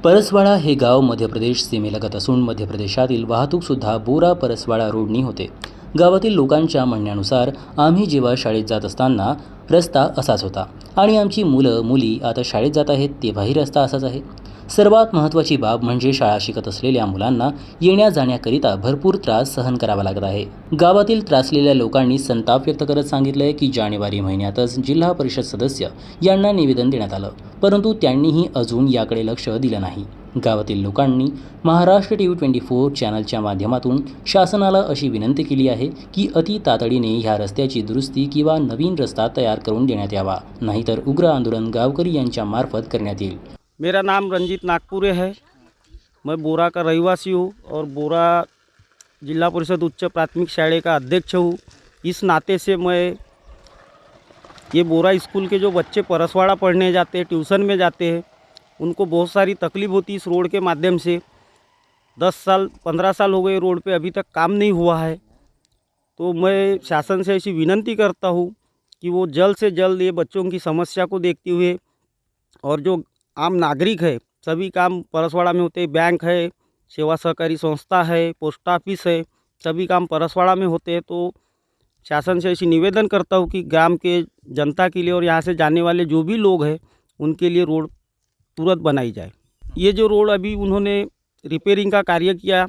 परसवाडा हे गाव मध्य प्रदेश सीमेलगत असून मध्य प्रदेशातील वाहतूकसुद्धा बोरा परसवाडा रोडनी होते. गावातील लोकांच्या म्हणण्यानुसार आम्ही जेव्हा शाळेत जात असताना रस्ता असाच होता आणि आमची मुलं मुली आता शाळेत जात आहेत तेव्हाही रस्ता असाच आहे. सर्वात महत्त्वाची बाब म्हणजे शाळा शिकत असलेल्या मुलांना येण्या जाण्याकरिता भरपूर त्रास सहन करावा लागत आहे. गावातील त्रासलेल्या लोकांनी संताप व्यक्त करत सांगितलंय की जानेवारी महिन्यातच जिल्हा परिषद सदस्य यांना निवेदन देण्यात आलं, परंतु त्यांनीही अजून याकडे लक्ष दिलं नाही. गावातील लोकांनी महाराष्ट्र टीव्ही 24 चॅनलच्या माध्यमातून शासनाला अशी विनंती केली आहे की अति तातडीने ह्या रस्त्याची दुरुस्ती किंवा नवीन रस्ता तयार करून देण्यात यावा, नाहीतर उग्र आंदोलन गावकरी यांच्या मार्फत करण्यात येईल. मेरा नाम रंजीत नागपुरे है। मैं बोरा का रहिवासी हूँ और बोरा जिला परिषद उच्च प्राथमिक शाले का अध्यक्ष हूँ। इस नाते से मैं ये बोरा स्कूल के जो बच्चे परसवाड़ा पढ़ने जाते हैं, ट्यूशन में जाते हैं, उनको बहुत सारी तकलीफ़ होती है इस रोड के माध्यम से। 10 साल 15 साल हो गए रोड पे, अभी तक काम नहीं हुआ है। तो मैं शासन से ऐसी विनंती करता हूँ कि वो जल्द से जल्द ये बच्चों की समस्या को देखते हुए, और जो आम नागरिक है सभी काम परसवाड़ा में होते हैं, बैंक है, सेवा सहकारी संस्था है, पोस्ट ऑफिस है, सभी काम परसवाड़ा में होते हैं। तो शासन से ऐसी निवेदन करता हूँ कि ग्राम के जनता के लिए और यहाँ से जाने वाले जो भी लोग हैं उनके लिए रोड तुरंत बनाई जाए। ये जो रोड अभी उन्होंने रिपेयरिंग का कार्य किया,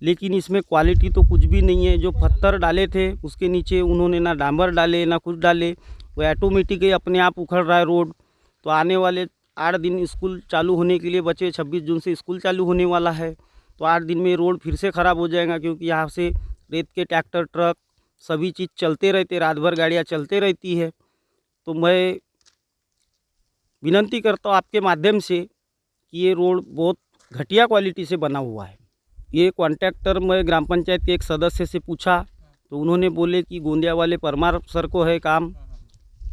लेकिन इसमें क्वालिटी तो कुछ भी नहीं है। जो पत्थर डाले थे उसके नीचे उन्होंने ना डांबर डाले ना कुछ डाले, वो ऑटोमेटिक ही अपने आप उखड़ रहा है रोड। तो आने वाले 8 दिन स्कूल चालू होने के लिए बचे, 26 जून से स्कूल चालू होने वाला है। तो 8 दिन में रोड फिर से ख़राब हो जाएगा, क्योंकि यहाँ से रेत के ट्रैक्टर ट्रक सभी चीज़ चलते रहते, रात भर गाड़ियाँ चलते रहती है। तो मैं विनंती करता हूँ आपके माध्यम से कि ये रोड बहुत घटिया क्वालिटी से बना हुआ है। ये कॉन्ट्रैक्टर, मैं ग्राम पंचायत के एक सदस्य से पूछा तो उन्होंने बोले कि गोंदिया वाले परमार सर को है काम।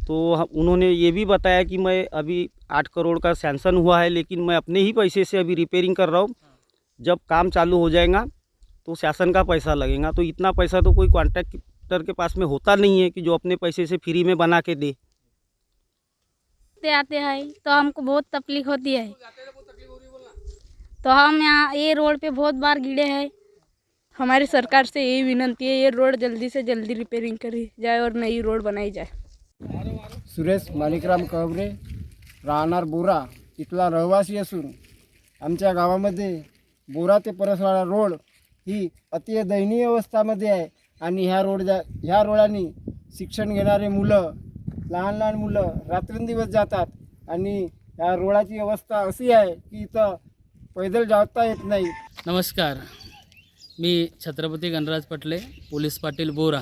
तो उन्होंने ये भी बताया कि मैं अभी 8 करोड़ का सैंक्शन हुआ है, लेकिन मैं अपने ही पैसे से अभी रिपेयरिंग कर रहा हूँ। जब काम चालू हो जाएगा तो शासन का पैसा लगेगा। तो इतना पैसा तो कोई कॉन्ट्रैक्टर के पास में होता नहीं है कि जो अपने पैसे से फ्री में बना के दे। आते हैं तो हमको बहुत तकलीफ होती है। तो हम यहाँ ये रोड पे बहुत बार गिरे हैं। हमारी सरकार से यही विनंती है, ये रोड जल्दी से जल्दी रिपेयरिंग करी जाए और नई रोड बनाई जाए। सुरेश माणिकराम कहवरे, राहणार बोरा, इथला रहिवासी असून आमच्या गावामध्ये बोरा ते परसवाडा रोड ही अति दयनीय अवस्थामध्ये आहे. आणि ह्या रोडाने शिक्षण घेणारे मुलं, लहान लहान मुलं रात्रंदिवस जातात आणि ह्या रोडाची अवस्था अशी आहे की इथं पैदल जाता येत नाही. नमस्कार, मी छत्रपती गणराज पटले, पोलीस पाटील बोरा.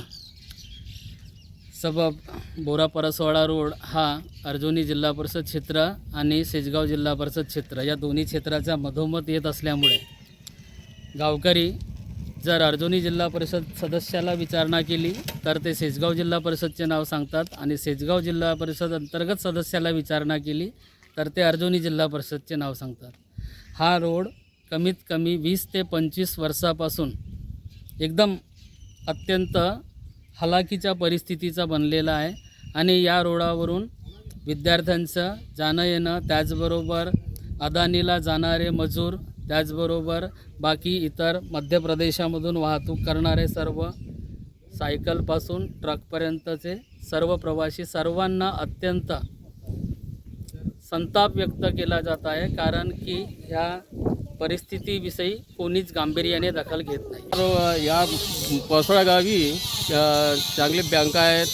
सबब बोरा परसवाडा रोड हा अर्जुनी जिल्हा परिषद क्षेत्र आणि सेजगाव जिल्हा परिषद क्षेत्र या दोन्ही क्षेत्राचा मधोमध येत असल्यामुळे गावकरी जर अर्जुनी जिल्हा परिषद सदस्याला विचारणा केली तर ते सेजगाव जिल्हा परिषदचे नाव सांगतात, आणि सेजगाव जिल्हा परिषद अंतर्गत सदस्याला विचारणा केली तर ते अर्जुनी जिल्हा परिषदचे नाव सांगतात. हा रोड कमीत कमी 20 ते 25 वर्षापासून एकदम अत्यंत हलाखीच्या परिस्थितीचा बनलेला आहे. आणि या रोडावरून विद्यार्थ्यांचं जाणं येणं, त्याचबरोबर अदानीला जाणारे मजूर, त्याचबरोबर बाकी इतर मध्य प्रदेशामधून वाहतूक करणारे सर्व, सायकलपासून ट्रकपर्यंतचे सर्व प्रवासी, सर्वांना अत्यंत संताप व्यक्त केला जात आहे, कारण की ह्या परिस्थितीविषयी कोणीच गांभीर्याने दखल घेत नाही. तर या परसवाडा गावी चांगले बँका आहेत,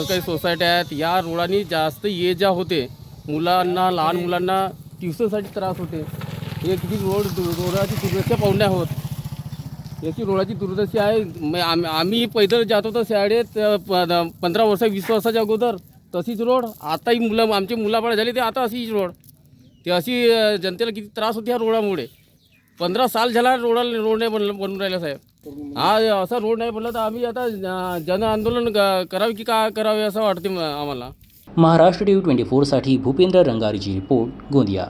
काही सोसायट्या आहेत. या रोडाने जास्त ये जा होते, मुलांना, लहान मुलांना ट्युशनसाठी त्रास होते. हे किती रोडाची दुर्दशा पाहुणे आहोत. याची रोडाची दुर्दशा आहे. आम्ही पैदल जात होतो शाळेत 15 वर्ष 20 वर्षाच्या अगोदर, तशीच रोड. आताही मुलं, आमचे मुलाबाळ झाले ते आता अशीच रोड. ते अशी जनतेला किती त्रास होते ह्या रोडामुळे. 15 साल झाला रोड नाही बनून राहिला साहेब. हा असा रोड नाही बनला तर आम्ही आता जन आंदोलन करावे की काय करावे असं वाटते आम्हाला. महाराष्ट्र टीव्ही 24 साठी भूपेंद्र रंगारीची रिपोर्ट, गोंदिया.